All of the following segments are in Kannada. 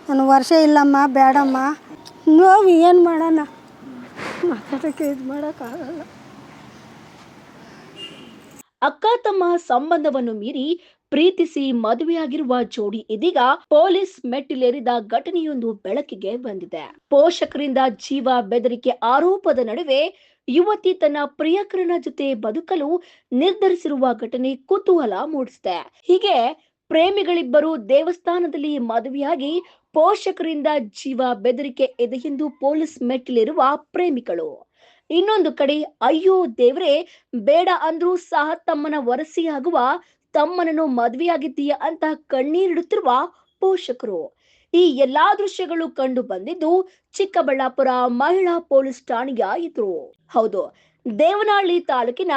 ನಾನು ವರ್ಷ ಇಲ್ಲಮ್ಮ ಬೇಡಮ್ಮ ನೋವು ಏನು ಮಾಡೋಣ ಮಾತಾಡೋಕ್ಕೆ ಇದು ಮಾಡೋಕ್ಕಾಗಲ್ಲ. ಅಕ್ಕ ತಮ್ಮ ಸಂಬಂಧವನ್ನು ಮೀರಿ ಪ್ರೀತಿಸಿ ಮದುವೆಯಾಗಿರುವ ಜೋಡಿ ಇದೀಗ ಪೊಲೀಸ್ ಮೆಟ್ಟಿಲೇರಿದ ಘಟನೆಯೊಂದು ಬೆಳಕಿಗೆ ಬಂದಿದೆ. ಪೋಷಕರಿಂದ ಜೀವ ಬೆದರಿಕೆ ಆರೋಪದ ನಡುವೆ ಯುವತಿ ತನ್ನ ಪ್ರಿಯಕರನ ಜೊತೆ ಬದುಕಲು ನಿರ್ಧರಿಸಿರುವ ಘಟನೆ ಕುತೂಹಲ ಮೂಡಿಸಿದೆ. ಹೀಗೆ ಪ್ರೇಮಿಗಳಿಬ್ಬರು ದೇವಸ್ಥಾನದಲ್ಲಿ ಮದುವೆಯಾಗಿ ಪೋಷಕರಿಂದ ಜೀವ ಬೆದರಿಕೆ ಇದೆ ಎಂದು ಪೊಲೀಸ್ ಮೆಟ್ಟಿಲೇರುವ ಪ್ರೇಮಿಗಳು. ಇನ್ನೊಂದು ಕಡೆ ಅಯ್ಯೋ ದೇವ್ರೆ ಬೇಡ ಅಂದ್ರೂ ಸಹ ತಮ್ಮನ ವರಸೆಯಾಗುವ ತಮ್ಮನನ್ನು ಮದುವೆಯಾಗಿದ್ದೀಯ ಅಂತ ಕಣ್ಣೀರಿಡುತ್ತಿರುವ ಪೋಷಕರು. ಈ ಎಲ್ಲಾ ದೃಶ್ಯಗಳು ಕಂಡು ಬಂದಿದ್ದು ಚಿಕ್ಕಬಳ್ಳಾಪುರ ಮಹಿಳಾ ಪೊಲೀಸ್ ಠಾಣೆಯ ಎದುರು. ಹೌದು, ದೇವನಹಳ್ಳಿ ತಾಲೂಕಿನ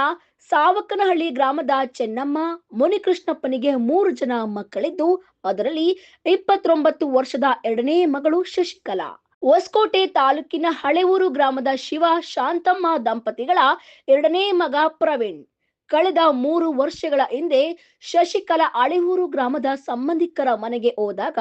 ಸಾವಕನಹಳ್ಳಿ ಗ್ರಾಮದ ಚೆನ್ನಮ್ಮ ಮುನಿಕೃಷ್ಣಪ್ಪನಿಗೆ 3 ಜನ ಮಕ್ಕಳಿದ್ದು ಅದರಲ್ಲಿ 29 ವರ್ಷದ ಎರಡನೇ ಮಗಳು ಶಶಿಕಲಾ. ಹೊಸಕೋಟೆ ತಾಲೂಕಿನ ಹಳೆಯೂರು ಗ್ರಾಮದ ಶಿವ ಶಾಂತಮ್ಮ ದಂಪತಿಗಳ ಎರಡನೇ ಮಗ ಪ್ರವೀಣ್. ಕಳೆದ 3 ವರ್ಷಗಳ ಹಿಂದೆ ಶಶಿಕಲಾ ಹಳೆಯೂರು ಗ್ರಾಮದ ಸಂಬಂಧಿಕರ ಮನೆಗೆ ಹೋದಾಗ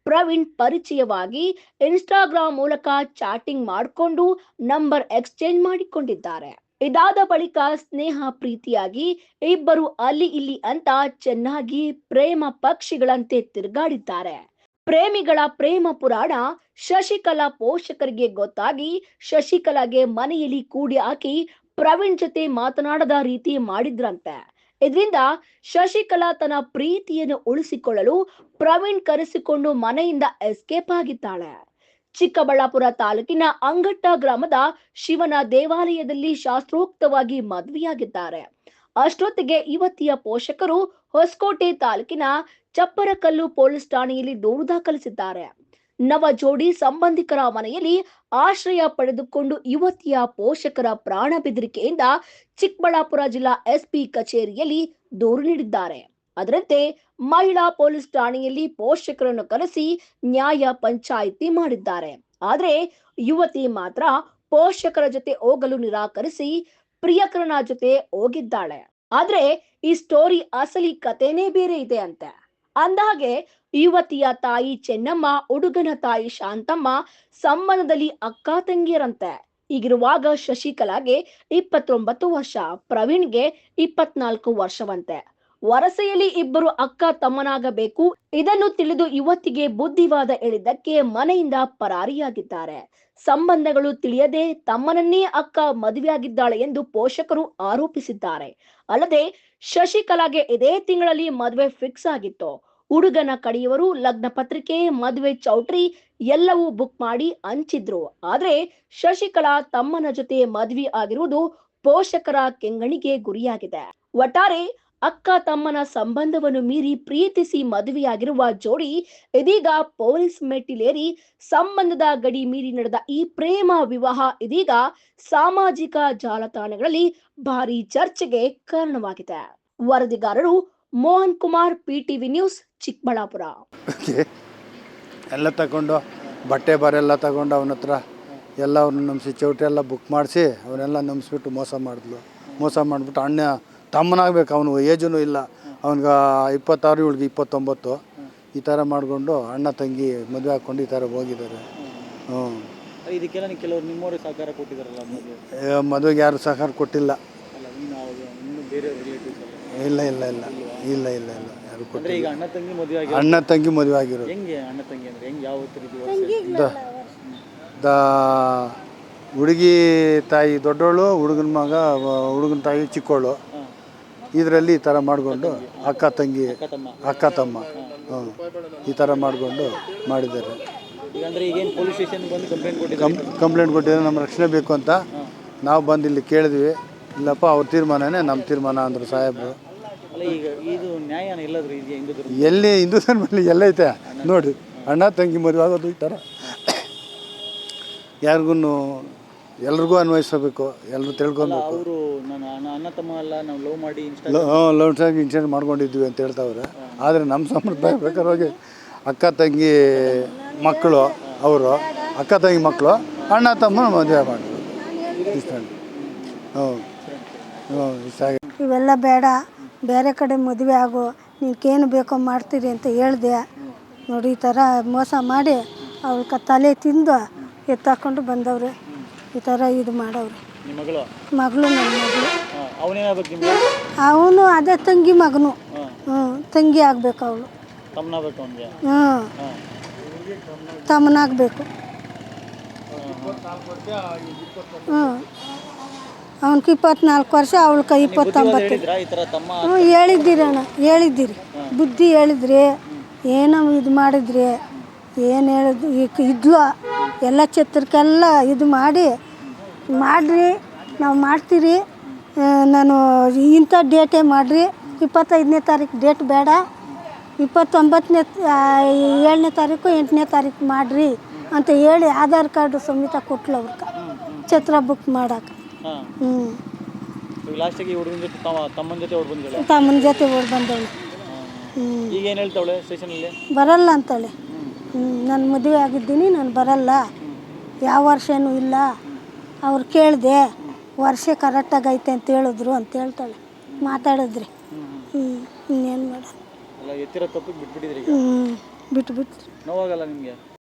ಪ್ರವೀಣ್ ಪರಿಚಯವಾಗಿ ಇನ್ಸ್ಟಾಗ್ರಾಮ್ ಮೂಲಕ ಚಾಟಿಂಗ್ ಮಾಡಿಕೊಂಡು ನಂಬರ್ ಎಕ್ಸ್ಚೇಂಜ್ ಮಾಡಿಕೊಂಡಿದ್ದಾರೆ. ಇದಾದ ಬಳಿಕ ಸ್ನೇಹ ಪ್ರೀತಿಯಾಗಿ ಇಬ್ಬರು ಅಲ್ಲಿ ಇಲ್ಲಿ ಅಂತ ಚೆನ್ನಾಗಿ ಪ್ರೇಮ ಪಕ್ಷಿಗಳಂತೆ ತಿರುಗಾಡಿದ್ದಾರೆ. ಪ್ರೇಮಿಗಳ ಪ್ರೇಮ ಪುರಾಣ ಶಶಿಕಲಾ ಪೋಷಕರಿಗೆ ಗೊತ್ತಾಗಿ ಶಶಿಕಲಾಗೆ ಮನೆಯಲ್ಲಿ ಕೂಡಿ ಹಾಕಿ ಪ್ರವೀಣ್ ಜೊತೆ ಮಾತನಾಡದ ರೀತಿ ಮಾಡಿದ್ರಂತೆ. ಇದರಿಂದ ಶಶಿಕಲಾ ತನ್ನ ಪ್ರೀತಿಯನ್ನು ಉಳಿಸಿಕೊಳ್ಳಲು ಪ್ರವೀಣ್ ಕರೆಸಿಕೊಂಡು ಮನೆಯಿಂದ ಎಸ್ಕೇಪ್ ಆಗಿದ್ದಾಳೆ. ಚಿಕ್ಕಬಳ್ಳಾಪುರ ತಾಲೂಕಿನ ಅಂಗಟ್ಟ ಗ್ರಾಮದ ಶಿವನ ದೇವಾಲಯದಲ್ಲಿ ಶಾಸ್ತ್ರೋಕ್ತವಾಗಿ ಮದುವೆಯಾಗಿದ್ದಾರೆ. ಅಷ್ಟೊತ್ತಿಗೆ ಯುವತಿಯ ಪೋಷಕರು ಹೊಸಕೋಟೆ ತಾಲೂಕಿನ ಚಪ್ಪರಕಲ್ಲು ಪೊಲೀಸ್ ಠಾಣೆಯಲ್ಲಿ ದೂರು ದಾಖಲಿಸಿದ್ದಾರೆ. ನವ ಜೋಡಿ ಸಂಬಂಧಿಕರ ಮನೆಯಲ್ಲಿ ಆಶ್ರಯ ಪಡೆದುಕೊಂಡು ಯುವತಿಯ ಪೋಷಕರ ಪ್ರಾಣ ಬೆದರಿಕೆಯಿಂದ ಚಿಕ್ಕಬಳ್ಳಾಪುರ ಜಿಲ್ಲಾ ಎಸ್ಪಿ ಕಚೇರಿಯಲ್ಲಿ ದೂರು ನೀಡಿದ್ದಾರೆ. ಅದರಂತೆ ಮಹಿಳಾ ಪೊಲೀಸ್ ಠಾಣೆಯಲ್ಲಿ ಪೋಷಕರನ್ನು ಕರೆಸಿ ನ್ಯಾಯ ಪಂಚಾಯಿತಿ ಮಾಡಿದ್ದಾರೆ. ಆದ್ರೆ ಯುವತಿ ಮಾತ್ರ ಪೋಷಕರ ಜೊತೆ ಹೋಗಲು ನಿರಾಕರಿಸಿ ಪ್ರಿಯಕರನ ಜೊತೆ ಹೋಗಿದ್ದಾಳೆ. ಆದ್ರೆ ಈ ಸ್ಟೋರಿ ಅಸಲಿ ಕಥೆನೇ ಬೇರೆ ಇದೆ ಅಂತೆ. ಅಂದಹಾಗೆ ಯುವತಿಯ ತಾಯಿ ಚೆನ್ನಮ್ಮ, ಹುಡುಗನ ತಾಯಿ ಶಾಂತಮ್ಮ ಸಂಬಂಧದಲ್ಲಿ ಅಕ್ಕ ತಂಗಿಯರಂತೆ. ಹೀಗಿರುವಾಗ ಶಶಿಕಲಾಗೆ 29 ವರ್ಷ, ಪ್ರವೀಣ್ಗೆ 24 ವರ್ಷವಂತೆ. ವರಸೆಯಲ್ಲಿ ಇಬ್ಬರು ಅಕ್ಕ ತಮ್ಮನಾಗಬೇಕು. ಇದನ್ನು ತಿಳಿದು ಯುವತಿಗೆ ಬುದ್ಧಿವಾದ ಹೇಳಿದ್ದಕ್ಕೆ ಮನೆಯಿಂದ ಪರಾರಿಯಾಗಿದ್ದಾರೆ. ಸಂಬಂಧಗಳು ತಿಳಿಯದೆ ತಮ್ಮನನ್ನೇ ಅಕ್ಕ ಮದುವೆಯಾಗಿದ್ದಾಳೆ ಎಂದು ಪೋಷಕರು ಆರೋಪಿಸಿದ್ದಾರೆ. ಅಲ್ಲದೆ ಶಶಿಕಲಾಗೆ ಇದೇ ತಿಂಗಳಲ್ಲಿ ಮದುವೆ ಫಿಕ್ಸ್ ಆಗಿತ್ತು. ಹುಡುಗನ ಕಡೆಯವರು ಲಗ್ನ ಪತ್ರಿಕೆ, ಮದುವೆ ಚೌಟ್ರಿ ಎಲ್ಲವೂ ಬುಕ್ ಮಾಡಿ ಹಂಚಿದ್ರು. ಆದ್ರೆ ಶಶಿಕಲಾ ತಮ್ಮನ ಜೊತೆ ಮದುವೆ ಆಗಿರುವುದು ಪೋಷಕರ ಕೆಂಗಣಿಗೆ ಗುರಿಯಾಗಿದೆ. ಒಟ್ಟಾರೆ ಅಕ್ಕ ತಮ್ಮನ ಸಂಬಂಧವನ್ನು ಮೀರಿ ಪ್ರೀತಿಸಿ ಮದುವೆಯಾಗಿರುವ ಜೋಡಿ ಇದೀಗ ಪೊಲೀಸ್ ಮೆಟ್ಟಿಲೇರಿ ಸಂಬಂಧದ ಗಡಿ ಮೀರಿ ನಡೆದ ಈ ಪ್ರೇಮ ವಿವಾಹ ಇದೀಗ ಸಾಮಾಜಿಕ ಜಾಲತಾಣಗಳಲ್ಲಿ ಭಾರಿ ಚರ್ಚೆಗೆ ಕಾರಣವಾಗಿದೆ. ವರದಿಗಾರರು ಮೋಹನ್ ಕುಮಾರ್, PTV ನ್ಯೂಸ್, ಚಿಕ್ಕಬಳ್ಳಾಪುರ. ಎಲ್ಲ ತಗೊಂಡು ಬಟ್ಟೆ ಬರೆಲ್ಲ ತಗೊಂಡು ಅವನ ಹತ್ರ ಎಲ್ಲ ಅವ್ರನ್ನ ನಂಬಿಸಿ ಚೌಟ್ರಿ ಎಲ್ಲ ಬುಕ್ ಮಾಡಿಸಿ ಅವನ್ನೆಲ್ಲ ನಂಬಿಸ್ಬಿಟ್ಟು ಮೋಸ ಮಾಡಿಬಿಟ್ಟು ಅಣ್ಣ ತಮ್ಮನಾಗಬೇಕು, ಅವನು ಏಜೂ ಇಲ್ಲ, ಅವ್ನಿಗೆ 26, ಇವಳಿಗೆ 29, ಈ ಥರ ಮಾಡಿಕೊಂಡು ಅಣ್ಣ ತಂಗಿ ಮದುವೆ ಹಾಕ್ಕೊಂಡು ಈ ಥರ ಹೋಗಿದ್ದಾರೆ. ಇದಕ್ಕೆಲ್ಲ ಕೆಲವರು ನಿಮ್ಮವರು ಸಹಕಾರ ಕೊಟ್ಟಿದ್ದಾರಲ್ಲ? ಮದುವೆಗೆ ಯಾರು ಸಹಕಾರ ಕೊಟ್ಟಿಲ್ಲ. ಇಲ್ಲ ಇಲ್ಲ ಇಲ್ಲ ಇಲ್ಲ ಇಲ್ಲ ಇಲ್ಲ ಯಾರು ಕೊಟ್ಟಿಲ್ಲ. ಈಗ ಅಣ್ಣ ತಂಗಿ ಮದುವೆ ಆಗಿರೋದು. ಹೆಂಗೆ ಅಣ್ಣ ತಂಗಿ ಅಂದರೆ ಹೆಂಗೆ, ಯಾವ ರೀತಿ? ಹುಡುಗಿ ತಾಯಿ ದೊಡ್ಡವಳು, ಹುಡುಗನ ತಾಯಿ ಚಿಕ್ಕವಳು. ಇದರಲ್ಲಿ ಈ ಥರ ಮಾಡಿಕೊಂಡು ಅಕ್ಕ ತಮ್ಮ ಈ ಥರ ಮಾಡಿಕೊಂಡು ಮಾಡಿದ್ದಾರೆ. ಕಂಪ್ಲೇಂಟ್ ಕೊಟ್ಟಿದ್ದಾರೆ. ನಮ್ಮ ರಕ್ಷಣೆ ಬೇಕು ಅಂತ ನಾವು ಬಂದು ಇಲ್ಲಿ ಕೇಳಿದ್ವಿ. ಇಲ್ಲಪ್ಪ ಅವ್ರ ತೀರ್ಮಾನನೇ ನಮ್ಮ ತೀರ್ಮಾನ ಅಂದರು ಸಾಹೇಬರು. ಎಲ್ಲಿ ಹಿಂದೂ ಧರ್ಮದಲ್ಲಿ ಎಲ್ಲೈತೆ ನೋಡಿ, ಅಣ್ಣ ತಂಗಿ ಮದುವೆ ಆಗೋದು ಈ ಥರ ಎಲ್ರಿಗೂ ಅನ್ವಯಿಸಬೇಕು, ಎಲ್ಲರೂ ತಿಳ್ಕೊಬೇಕು. ಲವ್ ಇನ್ಸಿಡೆಂಟ್ ಮಾಡ್ಕೊಂಡಿದ್ವಿ ಅಂತ ಹೇಳ್ತಾವ್ರೆ. ಆದರೆ ನಮ್ಮ ಸಂಪ್ರದಾಯ ಪ್ರಕಾರವಾಗಿ ಅಕ್ಕ ತಂಗಿ ಮಕ್ಕಳು, ಅವರು ಅಕ್ಕ ತಂಗಿ ಮಕ್ಕಳು ಅಣ್ಣ ತಮ್ಮ ಮದುವೆ ಮಾಡಿದ್ರು. ಇವೆಲ್ಲ ಬೇಡ, ಬೇರೆ ಕಡೆ ಮದುವೆ ಆಗು, ನಿನ್ಗೇನು ಬೇಕೋ ಮಾಡ್ತೀರಿ ಅಂತ ಹೇಳಿದೆ. ನೋಡಿ ಈ ಥರ ಮೋಸ ಮಾಡಿ ಅವಳ ತಲೆ ತಿಂದು ಎತ್ತಾಕೊಂಡು ಬಂದವ್ರೆ, ಈ ಥರ ಇದು ಮಾಡವ್ರೆ. ನಿಮ್ಮ ಮಗಳು ಮಗಳು ನನ್ನ ಮಗಳು, ಅವನೇನಾಗಬೇಕು ನಿಮಗೆ? ಅವನು ಅದೇ ತಂಗಿ ಮಗನು. ಹಾಂ ತಂಗಿ ಆಗಬೇಕು ಅವಳು. ತಮ್ಮನಾಗಬೇಕು ಅವನಿಗೆ? ಹಾಂ ತಮ್ಮನಾಗಬೇಕು. ಅವನಿಗೆ 24 ವರ್ಷ, ಅವಳಿಗೆ 29. ಹೇಳಿದ್ರಾ ಈ ಥರ ತಮ್ಮ? ಹೇಳಿದ್ದೀರಿ ಅಣ್ಣ, ಹೇಳಿದ್ದೀರಿ, ಬುದ್ಧಿ ಹೇಳಿದ್ರಿ, ಏನೋ ಇದು ಮಾಡಿದ್ರಿ, ಏನು ಹೇಳಿದ್ರು ಇದ್ಲು ಎಲ್ಲ ಛತ್ರಕ್ಕೆಲ್ಲ ಇದು ಮಾಡಿರಿ, ನಾವು ಮಾಡ್ತೀರಿ, ನಾನು ಇಂಥ ಡೇಟೇ ಮಾಡಿರಿ, 25ನೇ ತಾರೀಕು ಡೇಟ್ ಬೇಡ, 29ನೇ 7ನೇ ತಾರೀಕು 8ನೇ ತಾರೀಕು ಮಾಡಿರಿ ಅಂತ ಹೇಳಿ ಆಧಾರ್ ಕಾರ್ಡು ಸಮೇತ ಕೊಟ್ಲು ಅವ್ರಿಗೆ ಛತ್ರ ಬುಕ್ ಮಾಡೋಕೆ. ಹಾಂ ಹ್ಞೂ ಲಾಸ್ಟಿಗೆ ಹುಡುಗನ ಜೊತೆ ತಮ್ಮನ ಜೊತೆ ಓಡ್ ಬಂದಿದ್ದಾಳೆ? ತಮ್ಮನ ಜೊತೆ ಓಡಿ ಬಂದವಳು. ಹ್ಞೂ ಈಗ ಏನು ಹೇಳ್ತಾವಳೆ ಸ್ಟೇಷನಲ್ಲಿ? ಬರಲ್ಲ ಅಂತಾಳೆ. ನಾನು ಮದುವೆ ಆಗಿದ್ದೀನಿ, ನಾನು ಬರಲ್ಲ, ಯಾವ ವರ್ಷನೂ ಇಲ್ಲ, ಅವ್ರು ಕೇಳಿದೆ ವರ್ಷ ಕರೆಕ್ಟಾಗೈತೆ ಅಂತ ಹೇಳಿದ್ರು ಅಂತ ಹೇಳ್ತಾಳೆ. ಮಾತಾಡಿದ್ರಿ. ಇನ್ನೇನು ಮಾಡೋಣ. ಎಲ್ಲ ಎತ್ತಿರೋ ತಪ್ಪಿಗೆ ಬಿಟ್ಬಿಟ್ಟಿದ್ರಿ? ಬಿಟ್ಟು ನೋವಾಗಲ್ಲ ನಿಮಗೆ?